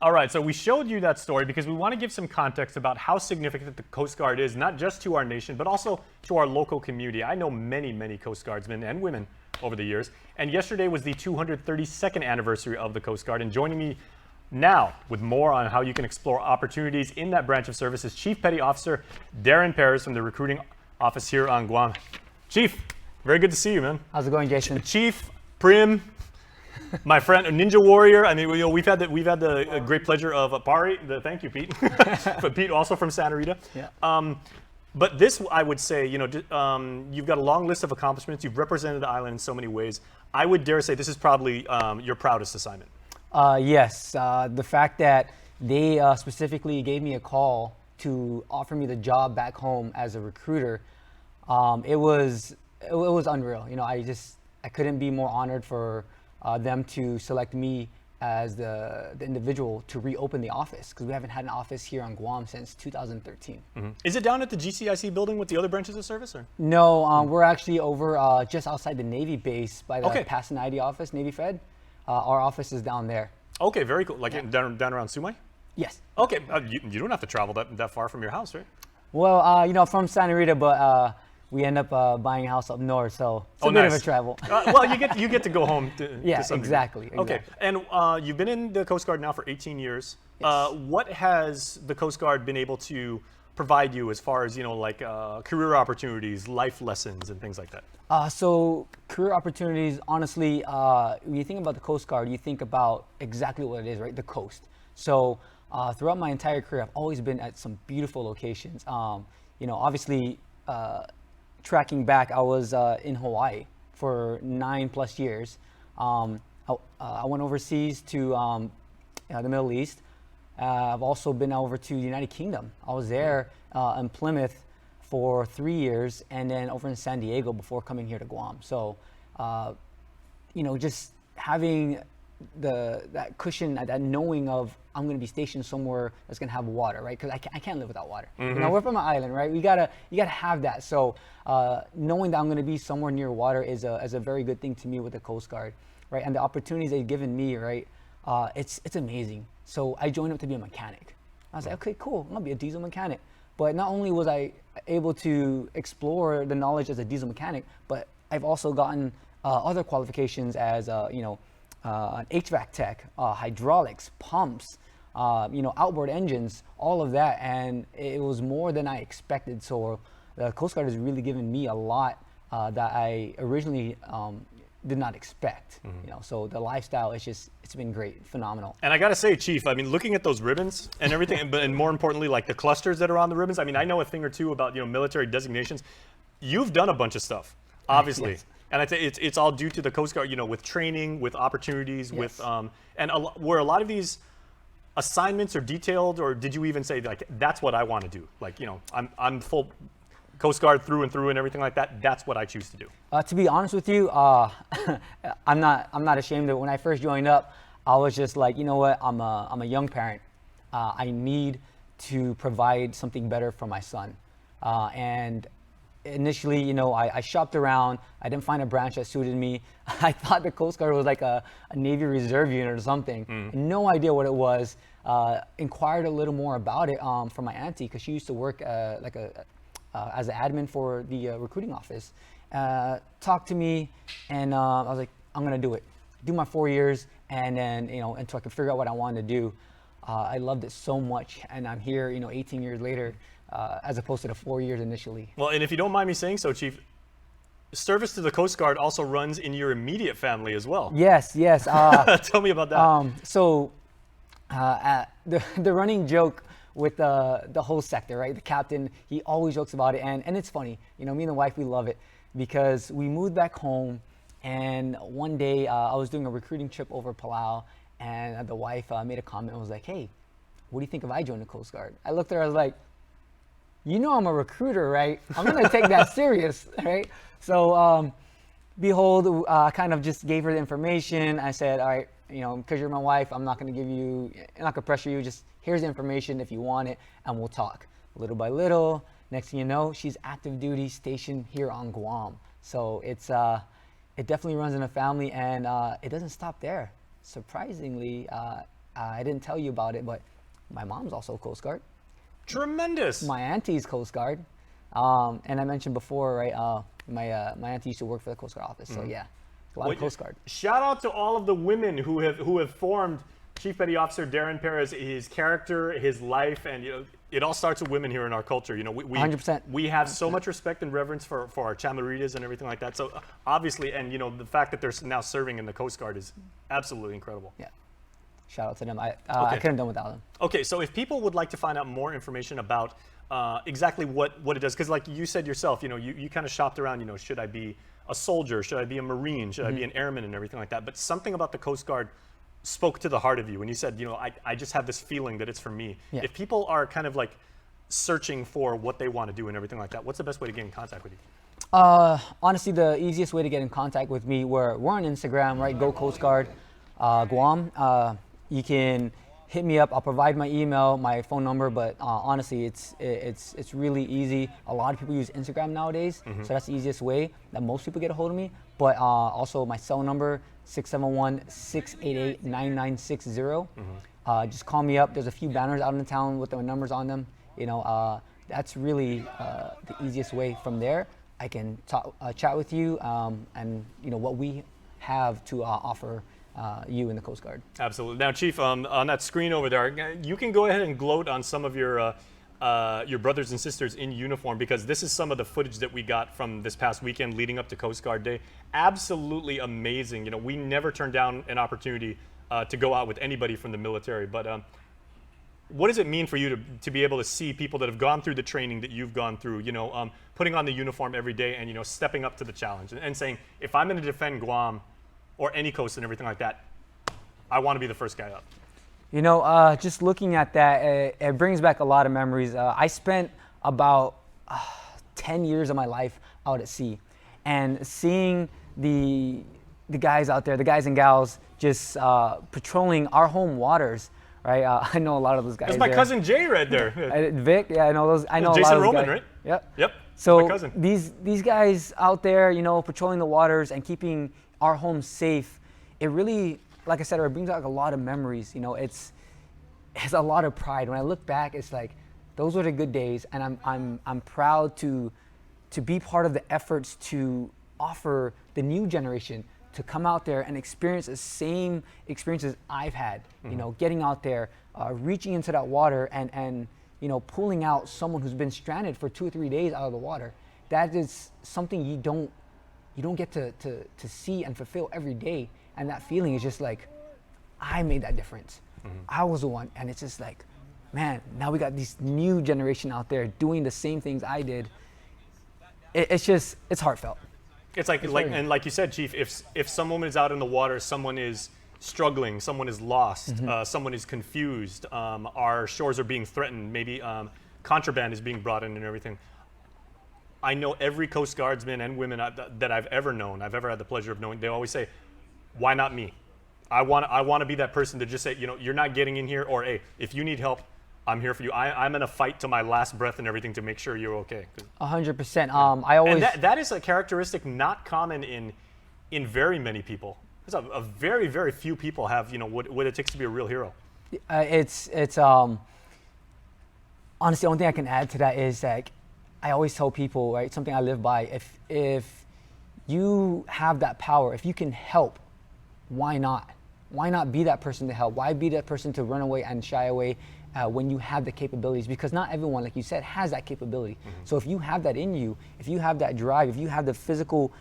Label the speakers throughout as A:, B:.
A: All right, so we showed you that story because we want to give some context about how significant the Coast Guard is, not just to our nation, but also to our local community. I know many, many Coast Guardsmen and women over the years, and yesterday was the 232nd anniversary of the Coast Guard, and joining me now with more on how you can explore opportunities in that branch of service is Chief Petty Officer Deren Perez from the recruiting office here on Guam. Chief, very good to see you, man.
B: How's it going, Jason?
A: Chief, Prim, my friend, a Ninja Warrior. I mean, we've had the great pleasure of Pari. Thank you, Pete. But Pete, also from Santa Rita.
B: Yeah.
A: But this, I would say, you've got a long list of accomplishments. You've represented the island in so many ways. I would dare say this is probably your proudest assignment.
B: Yes. The fact that they specifically gave me a call to offer me the job back home as a recruiter, it was unreal. I couldn't be more honored for them to select me as the individual to reopen the office, because we haven't had an office here on Guam since 2013.
A: Mm-hmm. Is it down at the GCIC building with the other branches of service? Or?
B: No, we're actually over just outside the Navy base by the
A: Okay.
B: Pasanidi office, Navy Fed. Our office is down there.
A: Okay, very cool. Like down around Sumai?
B: Yes.
A: Okay, you don't have to travel that far from your house, right?
B: Well, from Santa Rita, but we end up buying a house up north, so it's a bit of a travel.
A: Well, you get to go home.
B: Yeah,
A: to some
B: exactly.
A: degree. Okay, and you've been in the Coast Guard now for 18 years.
B: Yes.
A: What has the Coast Guard been able to provide you as far as career opportunities, life lessons, and things like that?
B: So career opportunities, honestly, when you think about the Coast Guard, you think about exactly what it is, right? The coast. So throughout my entire career, I've always been at some beautiful locations. Obviously, tracking back, I was in Hawaii for 9+ years. I went overseas to the Middle East. I've also been over to the United Kingdom. I was there in Plymouth for 3 years, and then over in San Diego before coming here to Guam. So, just having that cushion, that knowing of I'm going to be stationed somewhere that's going to have water, right? Because I can't live without water.
A: Mm-hmm.
B: We're from an island, right? You gotta have that. So knowing that I'm going to be somewhere near water is a very good thing to me with the Coast Guard, right? And the opportunities they've given me, right? It's amazing. So I joined up to be a mechanic. I was like, okay, cool. I'm going to be a diesel mechanic. But not only was I able to explore the knowledge as a diesel mechanic, but I've also gotten other qualifications as an HVAC tech, hydraulics, pumps, outboard engines, all of that, and it was more than I expected. So the Coast Guard has really given me a lot that I originally did not expect.
A: Mm-hmm.
B: So the lifestyle it's been great, phenomenal.
A: And I got to say, Chief, I mean, looking at those ribbons and everything, and more importantly, like the clusters that are on the ribbons, I mean, I know a thing or two about military designations. You've done a bunch of stuff, obviously.
B: Yes.
A: And I'd say it's all due to the Coast Guard, with training, with opportunities,
B: Yes.
A: with were a lot of these assignments are detailed, or did you even say like that's what I want to do? Like I'm full Coast Guard through and through and everything like that. That's what I choose to do.
B: To be honest with you, I'm not ashamed of it. When I first joined up, I was just like, you know what? I'm a young parent. I need to provide something better for my son, and initially, I shopped around. I didn't find a branch that suited me. I thought the Coast Guard was like a Navy Reserve unit or something. No idea what it was. Inquired a little more about it from my auntie, because she used to work as an admin for the recruiting office. Talked to me, and I was like, I'm gonna do it. Do my 4 years, and then until I could figure out what I wanted to do. I loved it so much, and I'm here, 18 years later. As opposed to the 4 years initially.
A: Well, and if you don't mind me saying so, Chief, service to the Coast Guard also runs in your immediate family as well.
B: Yes.
A: Tell me about that.
B: The running joke with the whole sector, right? The captain, he always jokes about it, and it's funny. Me and the wife, we love it, because we moved back home, and one day I was doing a recruiting trip over Palau, and the wife made a comment and was like, "Hey, what do you think if I join the Coast Guard?" I looked at her, I was like, I'm a recruiter, right? I'm going to take that serious, right? So, behold, I kind of just gave her the information. I said, all right, because you're my wife, I'm not going to pressure you. Just here's the information if you want it, and we'll talk. Little by little, next thing you know, she's active duty stationed here on Guam. So it definitely runs in a family, and it doesn't stop there. Surprisingly, I didn't tell you about it, but my mom's also Coast Guard.
A: Tremendous.
B: My auntie's Coast Guard. And I mentioned before, right, my auntie used to work for the Coast Guard office. So yeah, a lot of Coast Guard.
A: Shout out to all of the women who have formed Chief Petty Officer Deren Perez, his character, his life, and it all starts with women here in our culture. We
B: 100%.
A: We have so much respect and reverence for our chamaritas and everything like that. So obviously, and the fact that they're now serving in the Coast Guard is absolutely incredible.
B: Yeah. Shout out to them. I couldn't have done without them.
A: Okay, so if people would like to find out more information about exactly what it does, because like you said yourself, you kind of shopped around, should I be a soldier, should I be a Marine, should I be an airman and everything like that, but something about the Coast Guard spoke to the heart of you when you said, I just have this feeling that it's for me.
B: Yeah.
A: If people are kind of like searching for what they want to do and everything like that, what's the best way to get in contact with you?
B: Honestly, the easiest way to get in contact with me, we're on Instagram, right? Go Coast Guard Guam. You can hit me up. I'll provide my email, my phone number, but honestly, it's really easy. A lot of people use Instagram nowadays, so that's the easiest way that most people get a hold of me. But also my cell number, 671-688-9960. Just call me up. There's a few banners out in the town with the numbers on them. That's really the easiest way. From there, I can chat with you and what we have to offer you in the Coast Guard.
A: Absolutely. Now, Chief, on that screen over there, you can go ahead and gloat on some of your brothers and sisters in uniform, because this is some of the footage that we got from this past weekend leading up to Coast Guard Day. Absolutely amazing. We never turn down an opportunity to go out with anybody from the military. But what does it mean for you to be able to see people that have gone through the training that you've gone through, putting on the uniform every day and, stepping up to the challenge and saying, if I'm going to defend Guam or any coast and everything like that, I want to be the first guy up?
B: Just looking at that, it brings back a lot of memories. I spent about 10 years of my life out at sea, and seeing the guys out there, the guys and gals, just patrolling our home waters. Right, I know a lot of those guys.
A: That's my cousin Jay right there.
B: Vic, yeah, I know those. I know
A: Jason
B: a lot of those
A: Roman,
B: guys.
A: right?
B: Yep.
A: So
B: So
A: my cousin.
B: these guys out there, patrolling the waters and keeping our home safe, it really, like I said, it brings back a lot of memories. It's a lot of pride. When I look back, it's like those were the good days, and I'm proud to be part of the efforts to offer the new generation to come out there and experience the same experiences I've had. Getting out there, reaching into that water, and pulling out someone who's been stranded for 2 or 3 days out of the water. That is something you don't get to see and fulfill every day. And that feeling is just like, I made that difference. I was the one. And it's just like, man, now we got this new generation out there doing the same things I did. It's heartfelt.
A: It's like you said, Chief, if someone is out in the water, someone is struggling, someone is lost, someone is confused, our shores are being threatened, maybe contraband is being brought in and everything. I know every Coast Guardsman and women that I've ever known, I've ever had the pleasure of knowing, they always say, why not me? I want to be that person to just say, you're not getting in here, or hey, if you need help, I'm here for you. I'm going to fight to my last breath and everything to make sure you're okay.
B: 100%. I always.
A: And that is a characteristic not common in very many people. There's a very, very few people have what it takes to be a real hero.
B: It's honestly, the only thing I can add to that is that I always tell people, right, something I live by. If you have that power, if you can help, why not? Why not be that person to help? Why be that person to run away and shy away when you have the capabilities? Because not everyone, like you said, has that capability. So if you have that in you, if you have that drive, if you have the physical,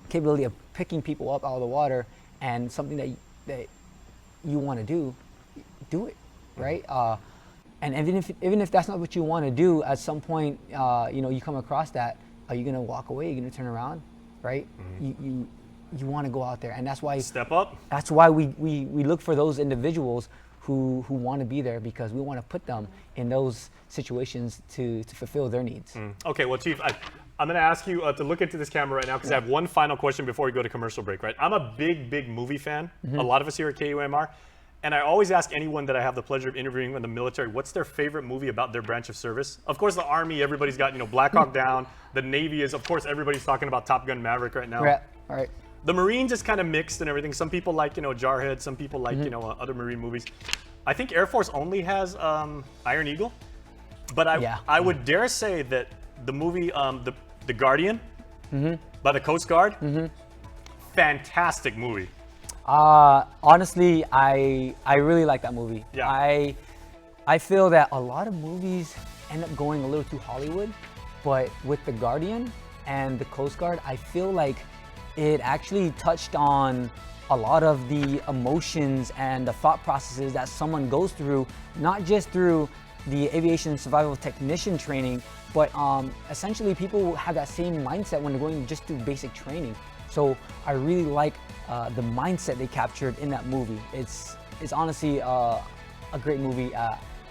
B: capability of picking people up out of the water and something that you want to do it, right? And even if that's not what you want to do, at some point, you come across that, are you going to walk away? Are you going to turn around, right? You want to go out there, and that's why
A: step up.
B: That's why we look for those individuals who want to be there, because we want to put them in those situations to fulfill their needs.
A: Okay, well, Chief, I'm going to ask you to look into this camera right now, because I have one final question before we go to commercial break. Right, I'm a big movie fan. A lot of us here at KUMR. And I always ask anyone that I have the pleasure of interviewing in the military, what's their favorite movie about their branch of service? Of course, the Army, everybody's got, Black Hawk Down. The Navy is, of course, everybody's talking about Top Gun Maverick right now.
B: Right. All right.
A: The Marines is kind of mixed and everything. Some people like, Jarhead. Some people like, other Marine movies. I think Air Force only has Iron Eagle. But I would dare say that the movie, the Guardian, by the Coast Guard, fantastic movie.
B: Honestly, I really like that movie.
A: Yeah.
B: I feel that a lot of movies end up going a little too Hollywood, but with the Guardian and the Coast Guard, I feel like it actually touched on a lot of the emotions and the thought processes that someone goes through, not just through the aviation survival technician training, but essentially people have that same mindset when they're going just through basic training. So I really like the mindset they captured in that movie. It's honestly a great movie.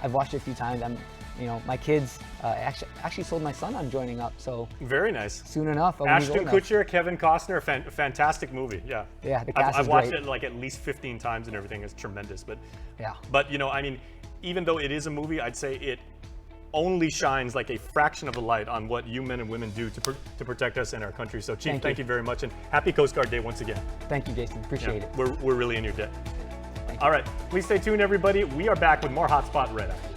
B: I've watched it a few times. My kids actually sold my son on joining up. So
A: very nice.
B: Soon enough.
A: Ashton Kutcher, Kevin Costner, fantastic movie. Yeah.
B: Yeah, the cast
A: I've
B: is
A: watched
B: great.
A: it like at least 15 times and everything. It's tremendous. But
B: yeah.
A: But even though it is a movie, I'd say it only shines like a fraction of the light on what you men and women do to protect us and our country. So Chief, thank you very much, and happy Coast Guard Day once again.
B: Thank you, Jason. Appreciate it.
A: We're really in your debt. All right, please stay tuned, everybody. We are back with more Hotspot right after.